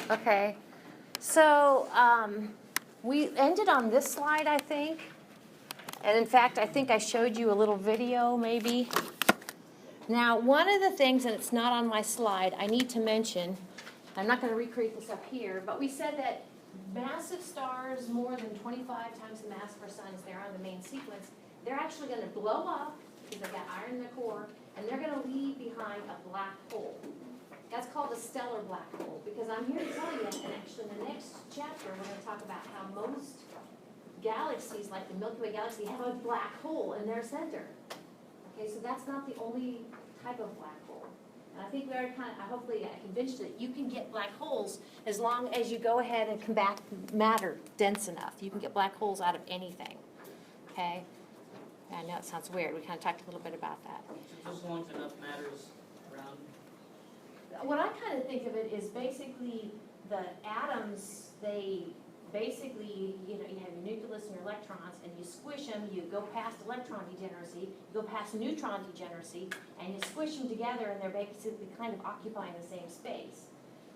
Okay, so we ended on this slide, I think. And in fact, I think I showed you a little video, maybe. Now, one of the things, and it's not on my slide, I need to mention, I'm not going to recreate this up here, but we said that massive stars more than 25 times the mass of our sun is there on the main sequence. They're actually going to blow up because they've got iron in their core, and they're going to leave behind a black hole. That's called a stellar black hole, because I'm here to tell you, and actually in the next chapter, we're going to talk about how most galaxies, like the Milky Way galaxy, have a black hole in their center. Okay, so that's not the only type of black hole. And I think we already hopefully I convinced you that you can get black holes as long as you go ahead and compact matter dense enough. You can get black holes out of anything. Okay? I know it sounds weird. We kind of talked a little bit about that. Just as long as enough matters around. What I kind of think of it is basically the atoms, they basically, you have your nucleus and your electrons, and you squish them, you go past electron degeneracy, you go past neutron degeneracy, and you squish them together, and they're basically kind of occupying the same space,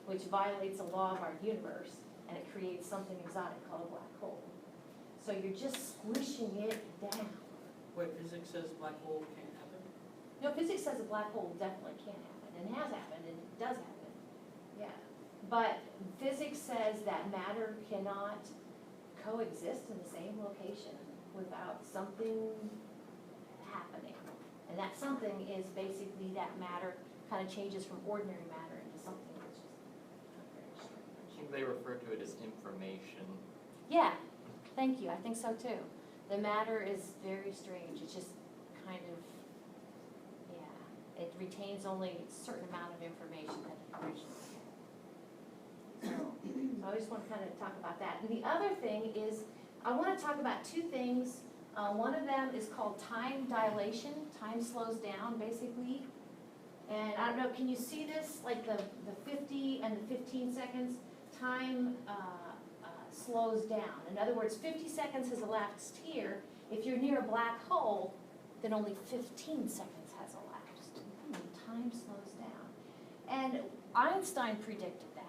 which violates a law of our universe, and it creates something exotic called a black hole. So you're just squishing it down. Wait, physics says black hole can't happen? No, physics says a black hole definitely can happen, and has happened, and it does happen. Yeah. But physics says that matter cannot coexist in the same location without something happening. And that something is basically that matter kind of changes from ordinary matter into something that's just very strange. I think they refer to it as information. Yeah, thank you. I think so too. The matter is very strange. It's just kind of, yeah, it retains only a certain amount of information that it originally had. So I just want to kind of talk about that. And the other thing is, I want to talk about two things. One of them is called time dilation. Time slows down, basically. And I don't know, can you see this? Like the 50 and the 15 seconds, time slows down. In other words, 50 seconds has elapsed here. If you're near a black hole, then only 15 seconds has elapsed. Time slows down. And Einstein predicted that.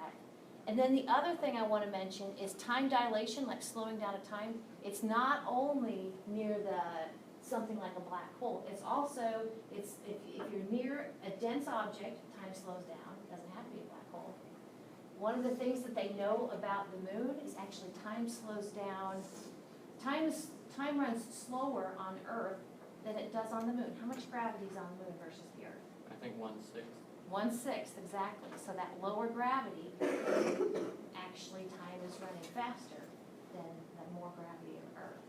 And then the other thing I want to mention is time dilation, like slowing down of time. It's not only near something like a black hole. It's also, if you're near a dense object, time slows down. It doesn't have to be a black hole. One of the things that they know about the moon is actually time slows down. Time runs slower on Earth than it does on the moon. How much gravity is on the moon versus the Earth? I think 1/6. 1/6, exactly. So that lower gravity, actually time is running faster than the more gravity of Earth.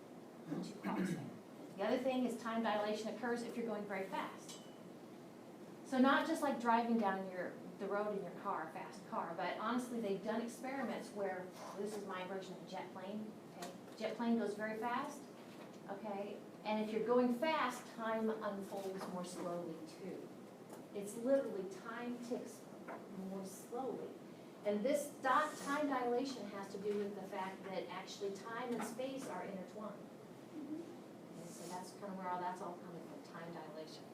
Two clocks there. The other thing is time dilation occurs if you're going very fast. So not just like driving down the road in your car, a fast car, but honestly they've done experiments where, this is my version of a jet plane, okay? Jet plane goes very fast, okay? And if you're going fast, time unfolds more slowly too. It's literally time ticks more slowly. And this time dilation has to do with the fact that actually time and space are intertwined. And so that's kind of where that's all coming from, time dilation.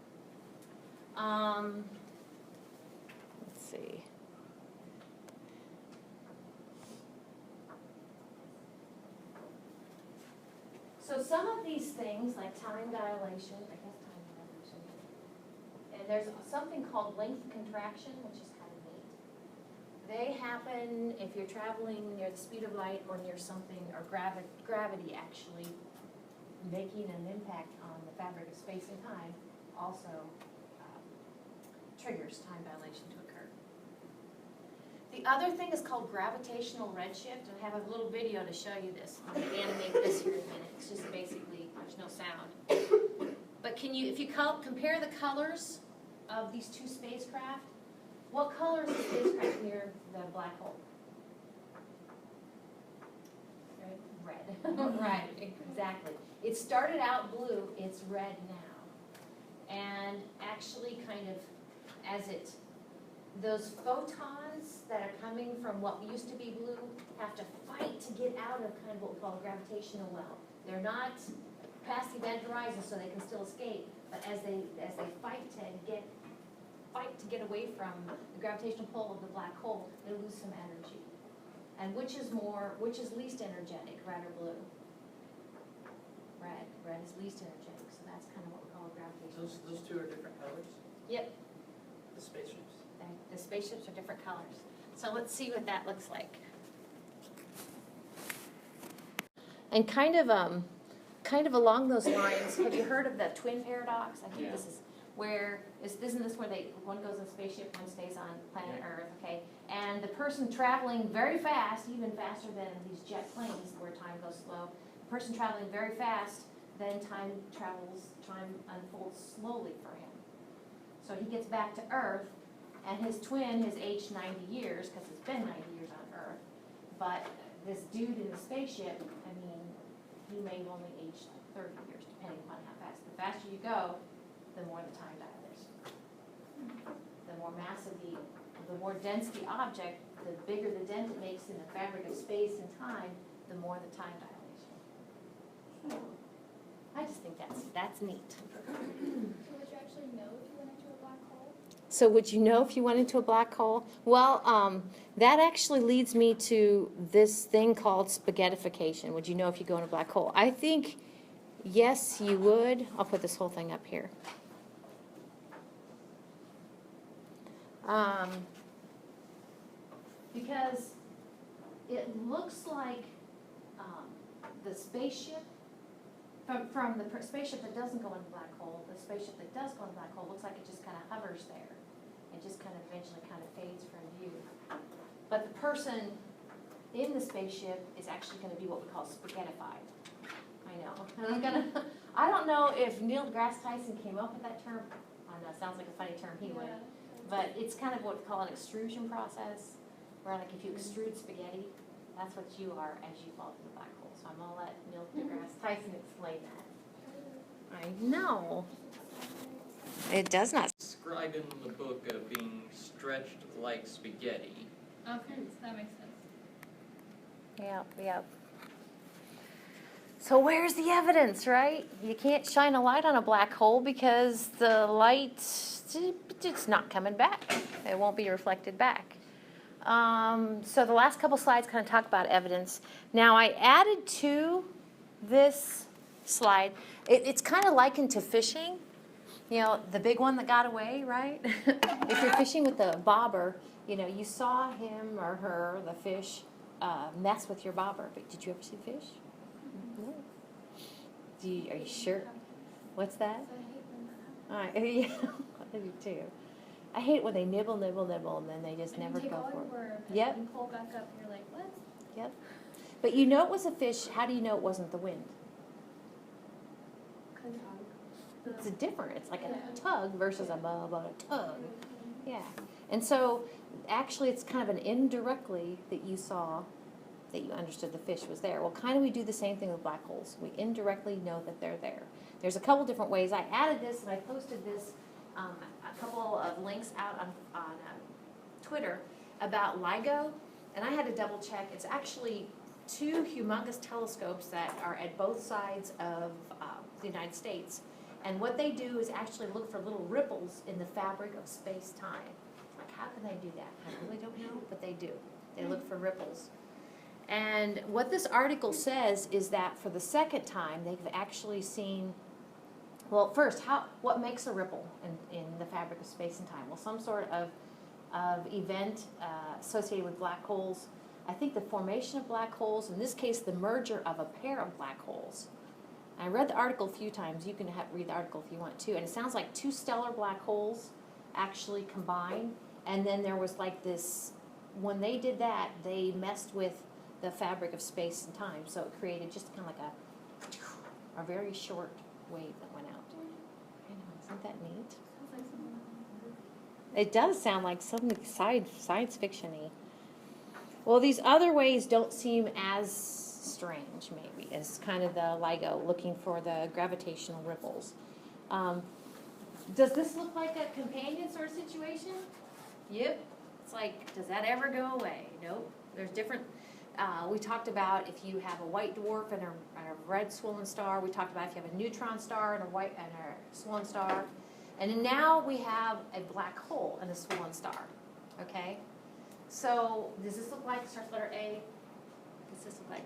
Let's see. So some of these things, like time dilation, and there's something called length contraction, which is kind of neat. They happen if you're traveling near the speed of light or near something, or gravity actually making an impact on the fabric of space and time also triggers time dilation to occur. The other thing is called gravitational redshift, and I have a little video to show you this. I'm going to animate this here in a minute. It's just basically, there's no sound. But if you compare the colors of these two spacecraft, what color is the spacecraft near the black hole? Red. Right, exactly. It started out blue, it's red now. And actually kind of those photons that are coming from what used to be blue have to fight to get out of kind of what we call a gravitational well. They're not past the event horizon, so they can still escape, but as they fight to get fight to get away from the gravitational pull of the black hole, they lose some energy. And which is least energetic, red or blue? Red is least energetic, so that's kind of what we call a gravitational. Those two are different colors, Yep, the spaceships. the spaceships are different colors. So let's see what that looks like. And kind of along those lines, have you heard of the twin paradox? I think Yeah. this is isn't this where one goes in a spaceship, one stays on planet Earth, okay? And the person traveling very fast, even faster than these jet planes where time goes slow, the person traveling very fast, then time unfolds slowly for him. So he gets back to Earth, and his twin has aged 90 years, because it's been 90 years on Earth. But this dude in the spaceship, I mean, he may have only aged like 30 years, depending upon how fast. The faster you go, the more the time dilates. The more massive the more dense the object, the bigger the dent it makes in the fabric of space and time, the more the time dilation. I just think that's neat. So would you actually know if you went into a black hole? So would you know if you went into a black hole? Well, that actually leads me to this thing called spaghettification. Would you know if you go in a black hole? I think, yes, you would. I'll put this whole thing up here. Because it looks like the spaceship, from the spaceship that doesn't go in the black hole, the spaceship that does go in the black hole looks like it just kind of hovers there. It just kind of eventually kind of fades from view. But the person in the spaceship is actually going to be what we call spaghettified. I know. And I don't know if Neil deGrasse Tyson came up with that term. I know, it sounds like a funny term, he would. But it's kind of what we call an extrusion process, where like if you extrude spaghetti, that's what you are as you fall through the black hole. So I'm going to let Neil deGrasse Tyson explain that. I know. It does not. Described in the book of being stretched like spaghetti. Okay, so that makes sense. Yep. So where's the evidence, right? You can't shine a light on a black hole because the light, it's not coming back. It won't be reflected back. So the last couple slides kind of talk about evidence. Now I added to this slide, it's kind of likened to fishing. You know, the big one that got away, right? If you're fishing with a bobber, you know, you saw him or her, the fish, mess with your bobber. But did you ever see the fish? No. Are you sure? What's that? So I hate when that happens. All right, yeah, I do too. I hate when they nibble, and then they just never take go all for your it. worm and Yep. then pull back up and you're like, what? Yep. But you know it was a fish. How do you know it wasn't the wind? It's a different. It's like a tug versus a tug. Yeah. And so actually it's kind of an indirectly that you saw that you understood the fish was there. Well, kind of we do the same thing with black holes. We indirectly know that they're there. There's a couple different ways. I added this and I posted this, a couple of links out on Twitter about LIGO, and I had to double check. It's actually two humongous telescopes that are at both sides of the United States. And what they do is actually look for little ripples in the fabric of space-time. Like, how can they do that? I really don't know, but they do. They look for ripples. And what this article says is that for the second time, they've actually seen, well, first, what makes a ripple in the fabric of space and time? Well, some sort of event associated with black holes. I think the formation of black holes, in this case, the merger of a pair of black holes. I read the article a few times. You can read the article if you want to. And it sounds like two stellar black holes actually combine. And then there was like this, when they did that, they messed with the fabric of space and time. So it created just kind of like a very short wave that went out. I know, isn't that neat? Sounds like something on the movie. It does sound like something science fiction-y. Well, these other ways don't seem as strange, maybe, as kind of the LIGO, looking for the gravitational ripples. Does this look like a companion sort of situation? Yep. It's like, does that ever go away? Nope. There's different, we talked about if you have a white dwarf and a red swollen star. We talked about if you have a neutron star and a swollen star. And then now we have a black hole and a swollen star, okay? So does this look like, starts letter A? Does this look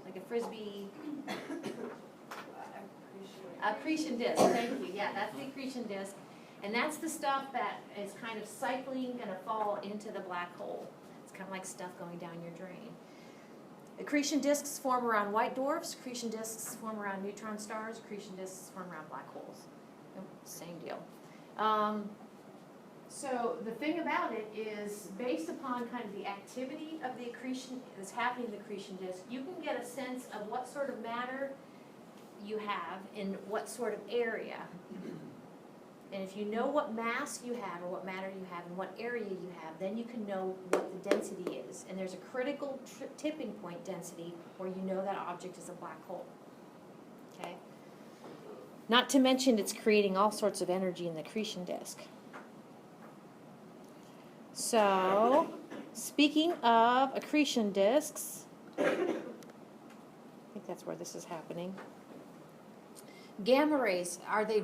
like a Frisbee? Accretion disk, thank you, yeah, that's the accretion disk. And that's the stuff that is kind of cycling, gonna fall into the black hole. It's kind of like stuff going down your drain. Accretion disks form around white dwarfs, accretion disks form around neutron stars, accretion disks form around black holes. Same deal. So the thing about it is, based upon kind of the activity of the accretion that's happening in the accretion disk, you can get a sense of what sort of matter you have in what sort of area. And if you know what mass you have, or what matter you have, and what area you have, then you can know what the density is. And there's a critical tipping point density where you know that object is a black hole. Okay? Not to mention it's creating all sorts of energy in the accretion disk. So, speaking of accretion disks, I think that's where this is happening. Gamma rays, are they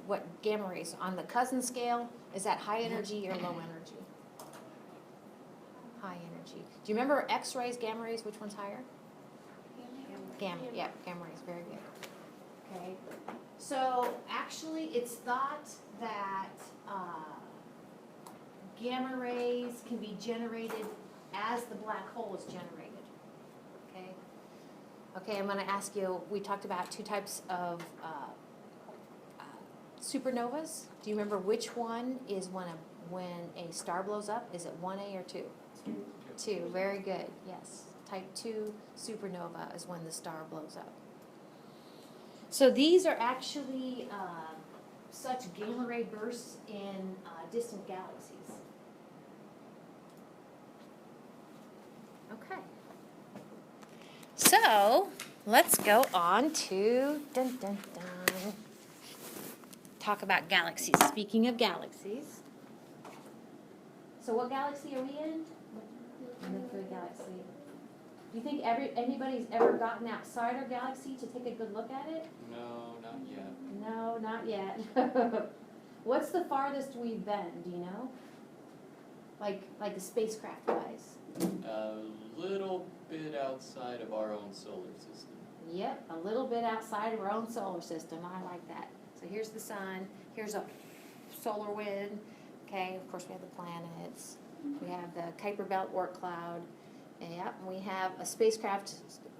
what gamma rays? On the cousin scale, is that high energy or low energy? High energy. Do you remember X-rays, gamma rays, which one's higher? Gamma, yeah, gamma rays, very good. Okay, so actually it's thought that gamma rays can be generated as the black hole is generated. Okay, I'm going to ask you, we talked about two types of supernovas. Do you remember which one is when a star blows up? Is it 1A or 2? 2, very good, yes. Type 2 supernova is when the star blows up. So these are actually such gamma ray bursts in distant galaxies. Okay. So, let's go on to, talk about galaxies. Speaking of galaxies. So what galaxy are we in? Milky Galaxy. Do you think anybody's ever gotten outside our galaxy to take a good look at it? No, not yet. No, not yet. What's the farthest we've been, do you know? Like the spacecraft wise? A little bit outside of our own solar system. Yep, a little bit outside of our own solar system. I like that. So here's the sun. Here's a solar wind. Okay, of course we have the planets. We have the Kuiper Belt Oort cloud. Yep, and we have a spacecraft.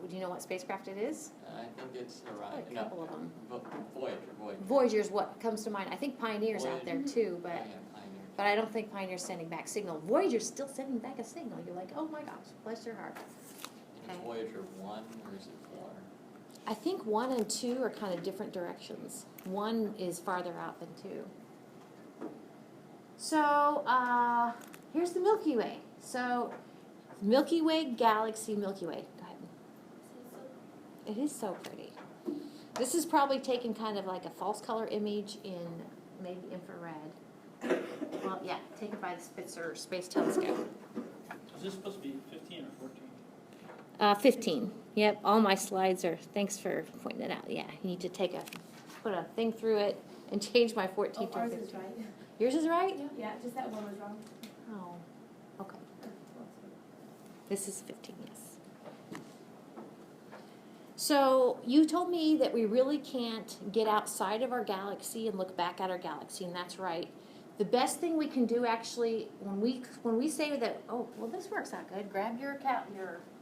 Do you know what spacecraft it is? I think it's Orion. A couple of them. Voyager. Voyager's what comes to mind. I think Pioneer's out there too, but Yeah, Pioneer. but I don't think Pioneer's sending back signal. Voyager's still sending back a signal. You're like, oh my gosh, bless your heart. Is Voyager 1 or is it 4? I think 1 and 2 are kind of different directions. 1 is farther out than 2. So, here's the Milky Way. So, Milky Way galaxy, Milky Way. Go ahead. It is so pretty. This is probably taken kind of like a false color image in maybe infrared. Well, yeah, taken by the Spitzer Space Telescope. Is this supposed to be 15 or 14? 15. Yep, all my slides are, thanks for pointing that out. Yeah, you need to put a thing through it and change my 14 to 15. Ours is right. Yours is right? Yeah, just that one was wrong. Oh, okay. This is 15, yes. So you told me that we really can't get outside of our galaxy and look back at our galaxy, and that's right. The best thing we can do actually, when we say that, oh, well, this works out good. Grab your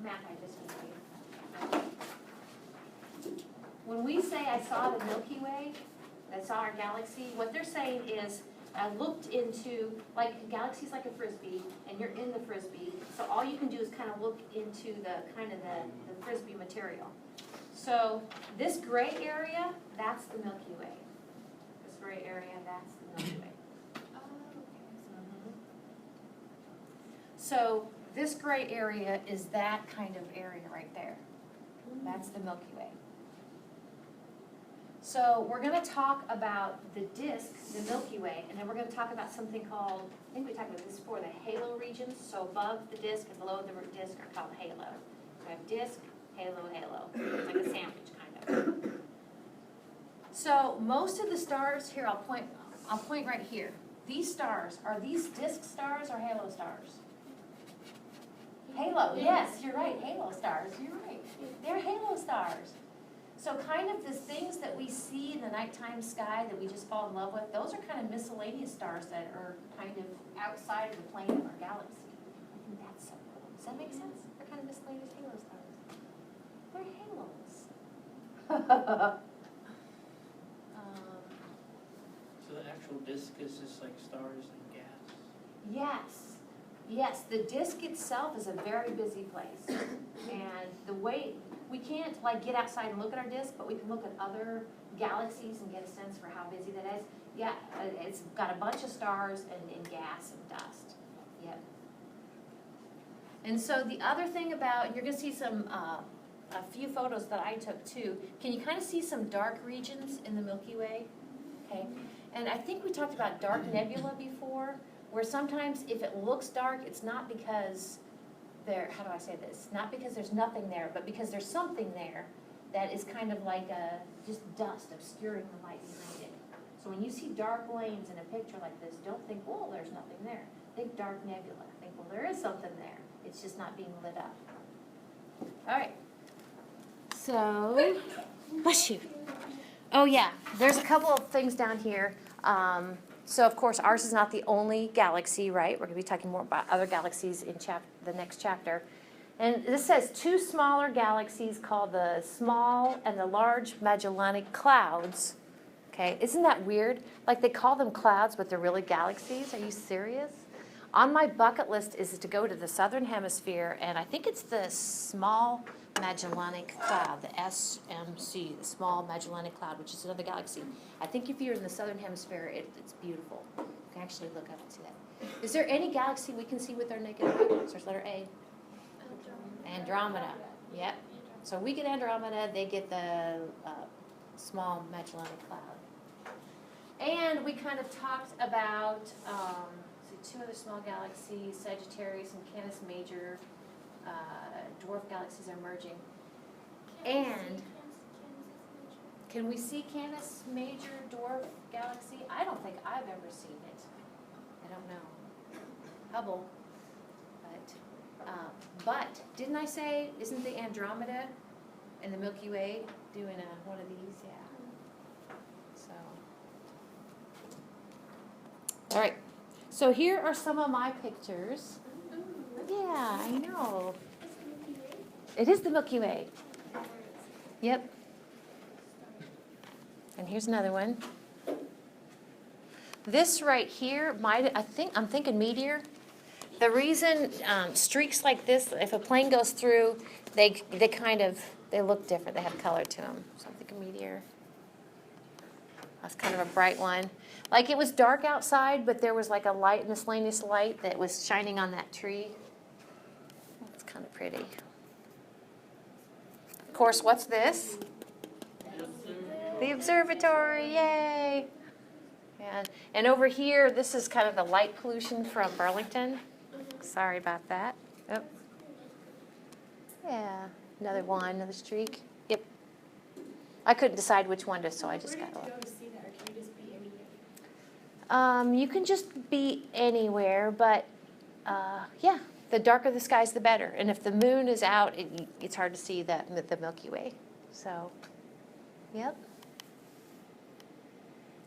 map I just made. When we say I saw the Milky Way, I saw our galaxy, what they're saying is I looked into, like, galaxy's like a frisbee, and you're in the frisbee, so all you can do is kind of look into the frisbee material. So this gray area, that's the Milky Way. This gray area, that's the Milky Way. So this gray area is that kind of area right there. That's the Milky Way. So we're going to talk about the disk, the Milky Way, and then we're going to talk about something called, I think we talked about this before, the halo regions. So above the disk and below the disk are called halo. So we have disk, halo, halo. It's like a sandwich kind of. So most of the stars, here I'll point I'll point right here. These stars, are these disk stars or halo stars? Halo, yes, you're right, halo stars, you're right. They're halo stars. So kind of the things that we see in the nighttime sky that we just fall in love with, those are kind of miscellaneous stars that are kind of outside of the plane of our galaxy. I think that's so cool. Does that make sense? They're kind of miscellaneous halo stars. They're halos. So the actual disk is just like stars and gas? Yes, yes, the disk itself is a very busy place. And the way, we can't like get outside and look at our disk, but we can look at other galaxies and get a sense for how busy that is. Yeah, it's got a bunch of stars and gas and dust, yep. And so the other thing about, you're gonna see some, a few photos that I took too. Can you kind of see some dark regions in the Milky Way? Okay. And I think we talked about dark nebula before, where sometimes if it looks dark, it's not because how do I say this? Not because there's nothing there, but because there's something there that is kind of like just dust obscuring the light behind it. So when you see dark lanes in a picture like this, don't think, well, there's nothing there. Think dark nebula. Think, well, there is something there. It's just not being lit up. All right. So, bless you. Oh yeah, there's a couple of things down here. So of course ours is not the only galaxy, right? We're going to be talking more about other galaxies in the next chapter. And this says 2 smaller galaxies called the Small and the Large Magellanic Clouds. Okay, isn't that weird? Like they call them clouds, but they're really galaxies. Are you serious? On my bucket list is to go to the southern hemisphere, and I think it's the Small Magellanic Cloud, the SMC, the Small Magellanic Cloud, which is another galaxy. I think if you're in the southern hemisphere, it's beautiful. You can actually look up and see that. Is there any galaxy we can see with our naked eye? Starts letter A. Andromeda. Yep. So we get Andromeda, they get the Small Magellanic Cloud. And we kind of talked about 2 other small galaxies, Sagittarius and Canis Major. Dwarf galaxies are merging. And can we see Canis Major dwarf galaxy? I don't think I've ever seen it. I don't know. Hubble. But didn't I say, isn't the Andromeda and the Milky Way doing one of these? Yeah. So. All right. So here are some of my pictures. Yeah, I know. It is the Milky Way. Yep. And here's another one. This right here, I'm thinking meteor. The reason streaks like this, if a plane goes through, they look different. They have color to them. So I'm thinking meteor. That's kind of a bright one. Like it was dark outside, but there was like a light, miscellaneous light that was shining on that tree. It's kind of pretty. Of course, what's this? The observatory, yay! And over here, this is kind of the light pollution from Burlington. Sorry about that. Oh. Yeah, another one, another streak. Yep. I couldn't decide which one to, so I just got one. Where do you go to see that, or can you just be anywhere? You can just be anywhere, but yeah, the darker the skies, the better. And if the moon is out, it's hard to see the Milky Way. So, yep.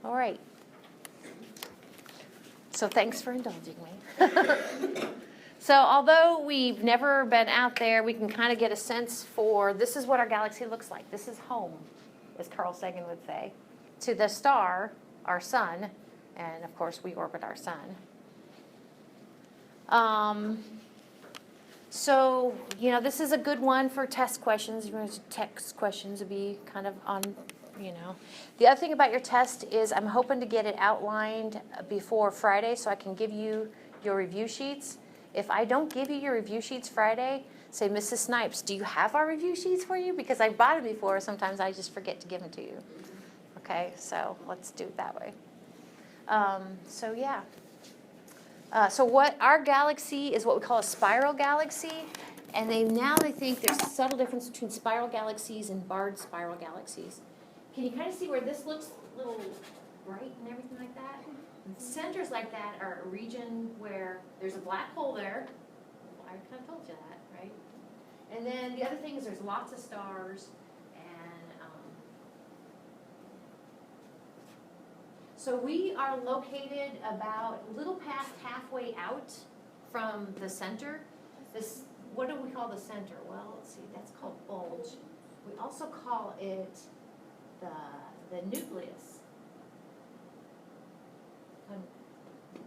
All right. So thanks for indulging me. So although we've never been out there, we can kind of get a sense for, this is what our galaxy looks like. This is home, as Carl Sagan would say, to the star, our sun, and of course we orbit our sun. So, this is a good one for test questions. Text questions would be kind of on, The other thing about your test is I'm hoping to get it outlined before Friday so I can give you your review sheets. If I don't give you your review sheets Friday, say, Mrs. Snipes, do you have our review sheets for you? Because I bought them before, sometimes I just forget to give them to you. Okay, so let's do it that way. So yeah. So what our galaxy is what we call a spiral galaxy, and they think there's a subtle difference between spiral galaxies and barred spiral galaxies. Can you kind of see where this looks a little bright and everything like that. And centers like that are a region where there's a black hole there. I kind of told you that, right? And then the other thing is there's lots of stars, and so we are located about a little past halfway out from the center. This, what do we call the center? Well, let's see, that's called bulge. We also call it the nucleus.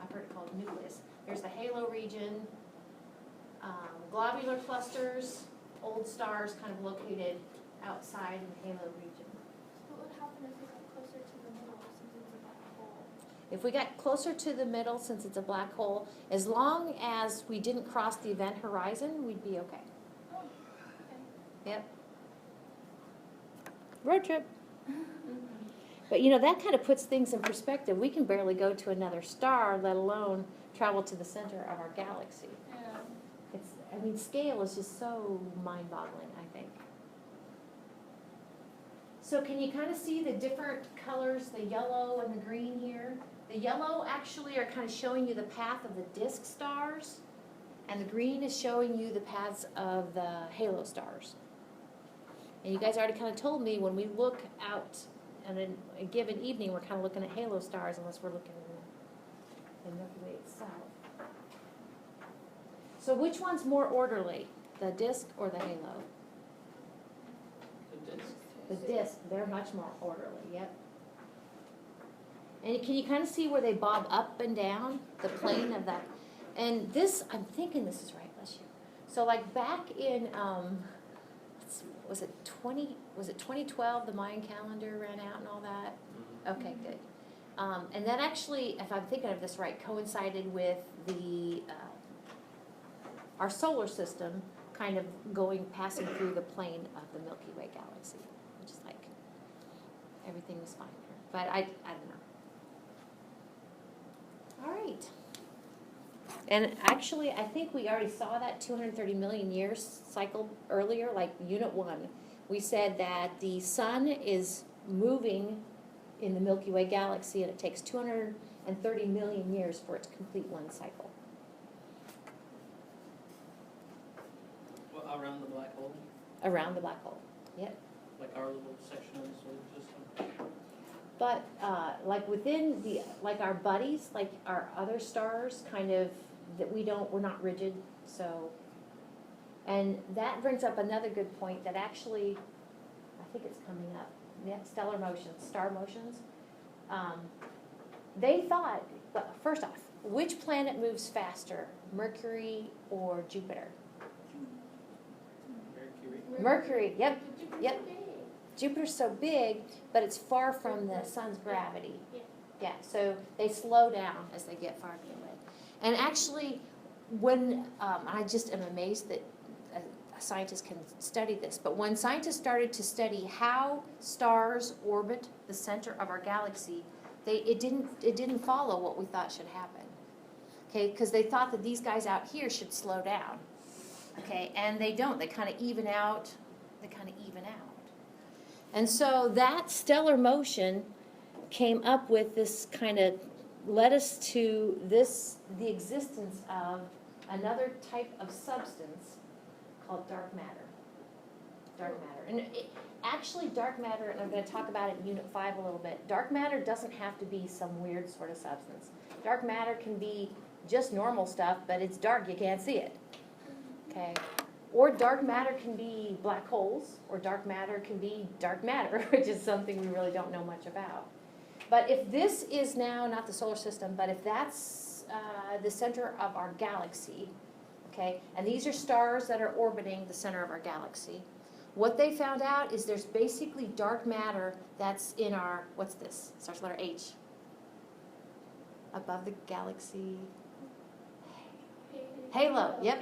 I've heard it called nucleus. There's the halo region, globular clusters, old stars kind of located outside in the halo region. What would happen if we got closer to the middle since it's a black hole? If we got closer to the middle, since it's a black hole, as long as we didn't cross the event horizon, we'd be okay. Oh, okay. Yep. Road trip. But you know, that kind of puts things in perspective. We can barely go to another star, let alone travel to the center of our galaxy. Yeah. It's, I mean, scale is just so mind-boggling, I think. So can you kind of see the different colors, the yellow and the green here? The yellow actually are kind of showing you the path of the disk stars, and the green is showing you the paths of the halo stars. And you guys already kind of told me when we look out on a given evening, we're kind of looking at halo stars unless we're looking in the Milky Way itself. So which one's more orderly, the disk or the halo? The disk. The disk, they're much more orderly, yep. And can you kind of see where they bob up and down, the plane of that? And this, I'm thinking this is right, bless you. So like back in, was it 2012, the Mayan calendar ran out and all that? Okay, good. And that actually, if I'm thinking of this right, coincided with the, our solar system kind of passing through the plane of the Milky Way galaxy, which is like, everything was fine here. But I don't know. All right. And actually, I think we already saw that 230 million years cycle earlier, like Unit 1. We said that the sun is moving in the Milky Way galaxy, and it takes 230 million years for it to complete one cycle. Well, around the black hole, Around the black hole, yep. like our little section of the solar system. But like within the, like our buddies, like our other stars, kind of, that we're not rigid, so. And that brings up another good point that actually, I think it's coming up, stellar motions, star motions. They thought, but first off, which planet moves faster, Mercury or Jupiter? Mercury, yep, yep. Jupiter's so big, but it's far from the sun's gravity. Yeah, so they slow down as they get farther away. And actually, when, I just am amazed that scientists can study this, but when scientists started to study how stars orbit the center of our galaxy, it didn't follow what we thought should happen. Okay, because they thought that these guys out here should slow down. Okay, and they don't. They kind of even out. And so that stellar motion came up with this kind of, led us to the existence of another type of substance called dark matter. Dark matter. And actually dark matter, and I'm going to talk about it in Unit 5 a little bit, dark matter doesn't have to be some weird sort of substance. Dark matter can be just normal stuff, but it's dark, you can't see it. Okay? Or dark matter can be black holes, or dark matter can be dark matter, which is something we really don't know much about. But if this is now not the solar system, but if that's the center of our galaxy, okay, and these are stars that are orbiting the center of our galaxy, what they found out is there's basically dark matter that's in our, what's this? Starts with letter H. Above the galaxy. Halo, yep.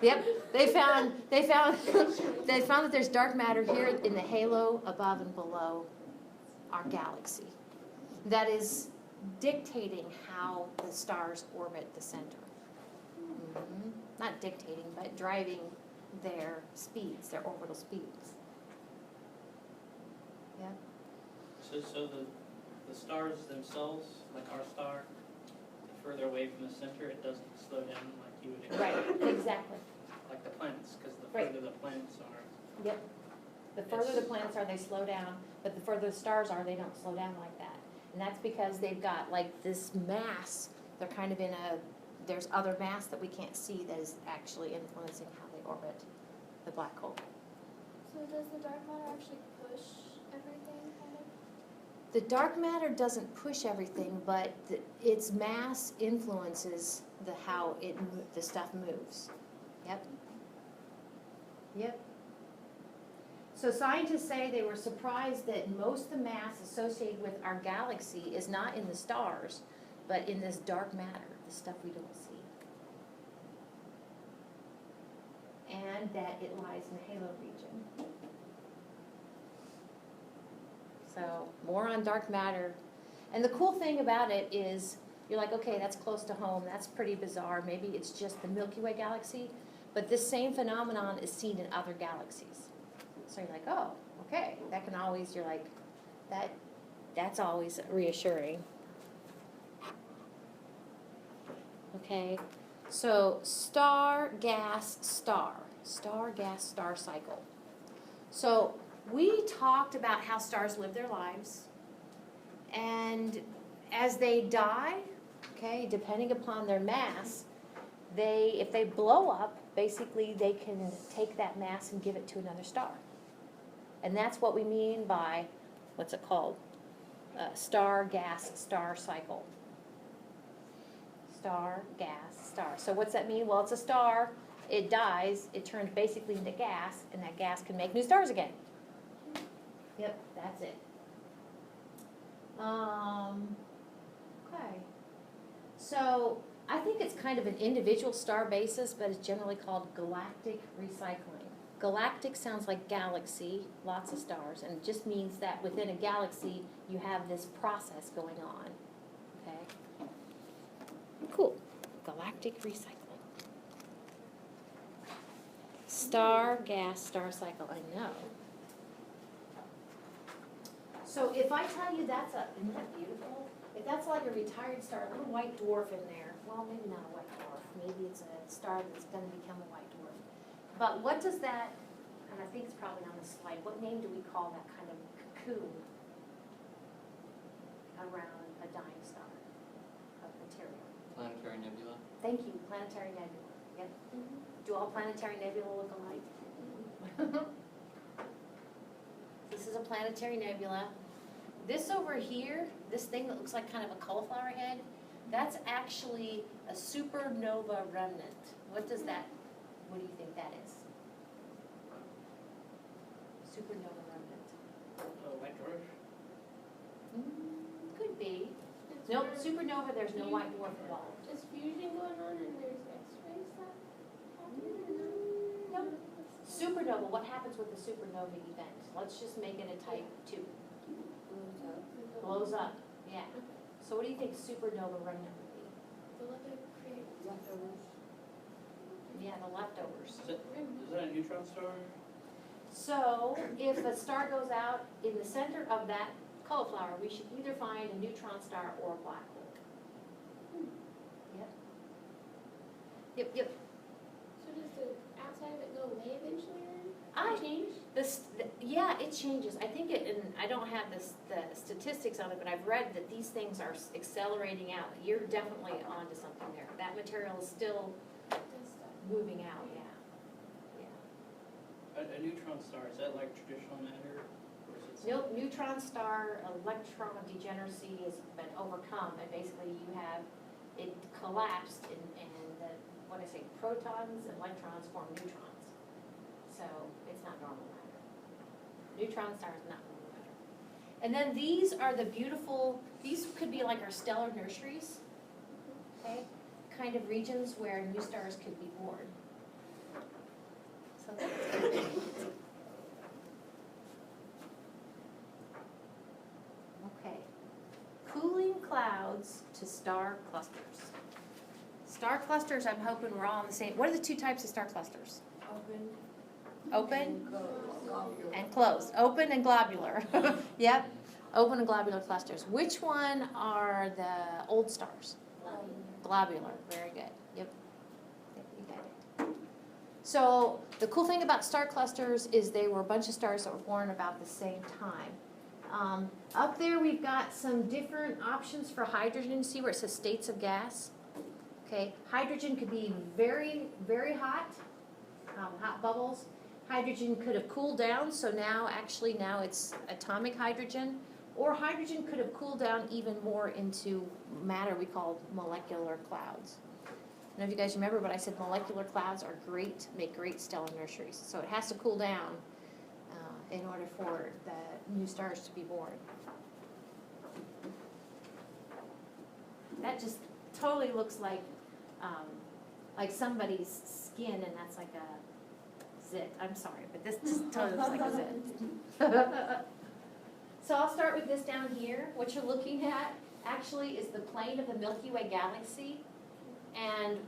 Yep. They found that there's dark matter here in the halo above and below our galaxy. That is dictating how the stars orbit the center. Mm-hmm. Not dictating, but driving their speeds, their orbital speeds. Yeah. So the the stars themselves, like our star, the further away from the center, it doesn't slow down like you would expect. Right, exactly. Like the planets, because the Right. further the planets are. Yep. The further the planets are, they slow down, but the further the stars are, they don't slow down like that. And that's because they've got like this mass, they're kind of in a, there's other mass that we can't see that is actually influencing how they orbit the black hole. So does the dark matter actually push everything, kind of? The dark matter doesn't push everything, but its mass influences how the stuff moves. Yep. Yep. So scientists say they were surprised that most of the mass associated with our galaxy is not in the stars, but in this dark matter, the stuff we don't see. And that it lies in the halo region. So more on dark matter. And the cool thing about it is, you're like, okay, that's close to home, that's pretty bizarre, maybe it's just the Milky Way galaxy, but this same phenomenon is seen in other galaxies. So you're like, oh, okay, that can always, you're like, that's always reassuring. Okay, so star, gas, star cycle. So we talked about how stars live their lives, and as they die, okay, depending upon their mass, if they blow up, basically they can take that mass and give it to another star. And that's what we mean by, what's it called? Star, gas, star cycle. Star, gas, star. So what's that mean? Well, it's a star, it dies, it turns basically into gas, and that gas can make new stars again. Yep, that's it. Okay. So I think it's kind of an individual star basis, but it's generally called galactic recycling. Galactic sounds like galaxy, lots of stars, and it just means that within a galaxy you have this process going on. Okay? Cool. Galactic recycling. Star, gas, star cycle, I know. So if I tell you isn't that beautiful? If that's like a retired star, a little white dwarf in there, well, maybe not a white dwarf, maybe it's a star that's gonna become a white dwarf. But what does that, and I think it's probably on the slide, what name do we call that kind of cocoon around a dying star of material? Planetary nebula. Thank you, planetary nebula. Yep. Do all planetary nebula look alike? This is a planetary nebula. This over here, this thing that looks like kind of a cauliflower head, that's actually a supernova remnant. What do you think that is? Supernova remnant. Oh, white dwarf? Could be. Nope, supernova, there's no white dwarf involved. Is fusion going on and there's X-ray stuff happening? Nope. Supernova, what happens with the supernova event? Let's just make it a type 2. Blows up, yeah. So what do you think supernova remnant would be? The leftovers. Yeah, the leftovers. Is that a neutron star? So if a star goes out in the center of that cauliflower, we should either find a neutron star or a black hole. Yep. Yep. So does the outside of it go away eventually then? I- Change? Yeah, it changes. I think and I don't have the statistics on it, but I've read that these things are accelerating out. You're definitely onto something there. That material is still Does stuff. moving out, yeah. A neutron star, is that like traditional matter? Or is it Nope, neutron star electron degeneracy has been overcome, and basically you have it collapsed, and protons and electrons form neutrons. So it's not normal matter. Neutron star is not normal matter. And then these are the beautiful, these could be like our stellar nurseries, okay? Kind of regions where new stars could be born. So that's good. Okay. Cooling clouds to star clusters. Star clusters, I'm hoping we're all on the same. What are the two types of star clusters? Open and closed. Open and globular. Yep. Open and globular clusters. Which one are the old stars? Globular, very good. Yep. Yep, you got it. So the cool thing about star clusters is they were a bunch of stars that were born about the same time. Up there we've got some different options for hydrogen. See where it says states of gas? Okay, hydrogen could be very, very hot, hot bubbles. Hydrogen could have cooled down, so now it's atomic hydrogen. Or hydrogen could have cooled down even more into matter we call molecular clouds. I don't know if you guys remember, but I said molecular clouds are great, make great stellar nurseries. So it has to cool down in order for the new stars to be born. That just totally looks like somebody's skin, and that's like a zit. I'm sorry, but this just totally looks like a zit. So I'll start with this down here. What you're looking at actually is the plane of the Milky Way galaxy. And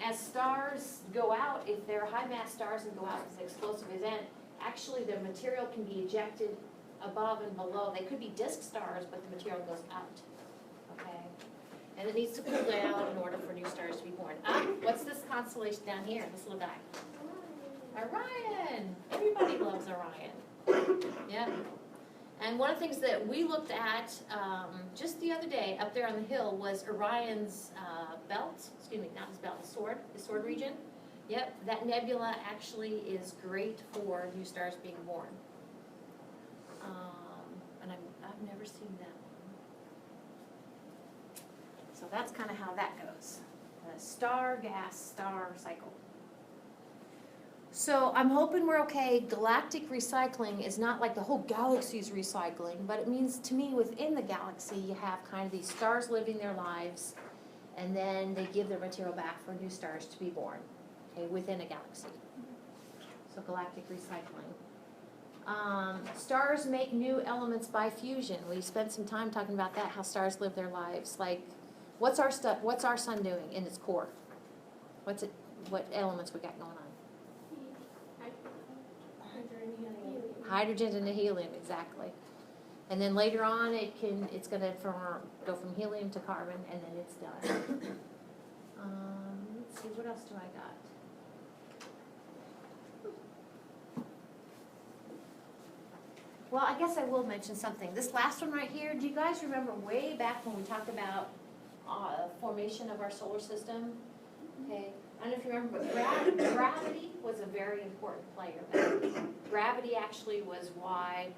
as stars go out, if they're high mass stars and go out as an explosive event, actually the material can be ejected above and below. They could be disk stars, but the material goes out. Okay? And it needs to cool down in order for new stars to be born. What's this constellation down here, this little guy? Orion! Everybody loves Orion. Yeah. And one of the things that we looked at just the other day up there on the hill was Orion's belt, excuse me, not his belt, his sword region. Yep, that nebula actually is great for new stars being born. And I've never seen that one. So that's kind of how that goes. The star gas star cycle. So I'm hoping we're okay. Galactic recycling is not like the whole galaxy's recycling, but it means to me within the galaxy you have kind of these stars living their lives, and then they give their material back for new stars to be born, okay, within a galaxy. So galactic recycling. Stars make new elements by fusion. We spent some time talking about that, how stars live their lives. Like, what's our sun doing in its core? What elements we got going on? Hydrogen and helium, exactly. And then later on, it's going to go from helium to carbon, and then it's done. Let's see, what else do I got? Well, I guess I will mention something. This last one right here, do you guys remember way back when we talked about formation of our solar system? Okay. I don't know if you remember, but gravity was a very important player. Gravity actually was why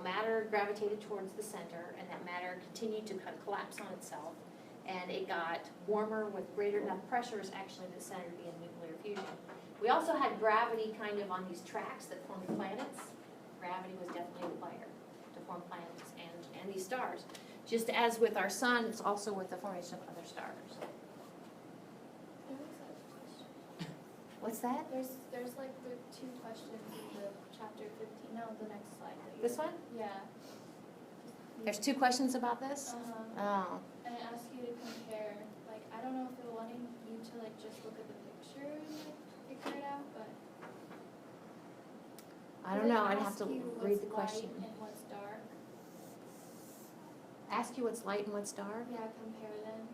matter gravitated towards the center, and that matter continued to kind of collapse on itself, and it got warmer with greater enough pressures actually the center to be in nuclear fusion. We also had gravity kind of on these tracks that formed planets. Gravity was definitely a player to form planets and these stars. Just as with our sun, it's also with the formation of other stars. What's that? There's like the two questions in the chapter 15. No, the next slide. This one? Yeah. There's two questions about this? Oh. And it asks you to compare, like, I don't know if they're wanting you to like just look at the picture and like figure it out, but I don't know, I'd have to read the question. Light and what's dark. Ask you what's light and what's dark? Yeah, compare them.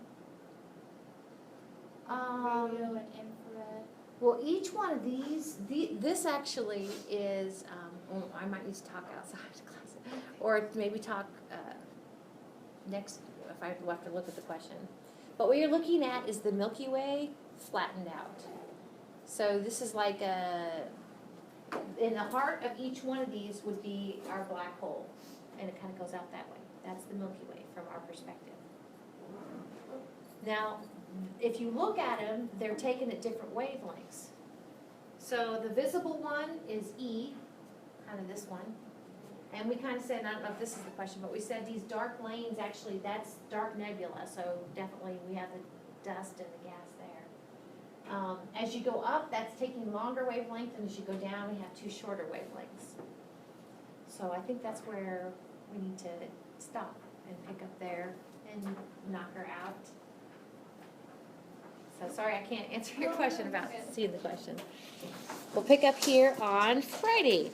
Radio and infrared. Well, each one of these, this actually is, I might need to talk outside of class, or maybe talk next, if I have to look at the question. But what you're looking at is the Milky Way flattened out. So this is like in the heart of each one of these would be our black hole, and it kind of goes out that way. That's the Milky Way from our perspective. Now, if you look at them, they're taken at different wavelengths. So the visible one is E, kind of this one. And we kind of said, I don't know if this is the question, but we said these dark lanes, actually, that's dark nebula. So definitely we have the dust and the gas there. As you go up, that's taking longer wavelength, and as you go down, we have two shorter wavelengths. So I think that's where we need to stop and pick up there and knock her out. So sorry I can't answer your question about seeing the question. We'll pick up here on Friday.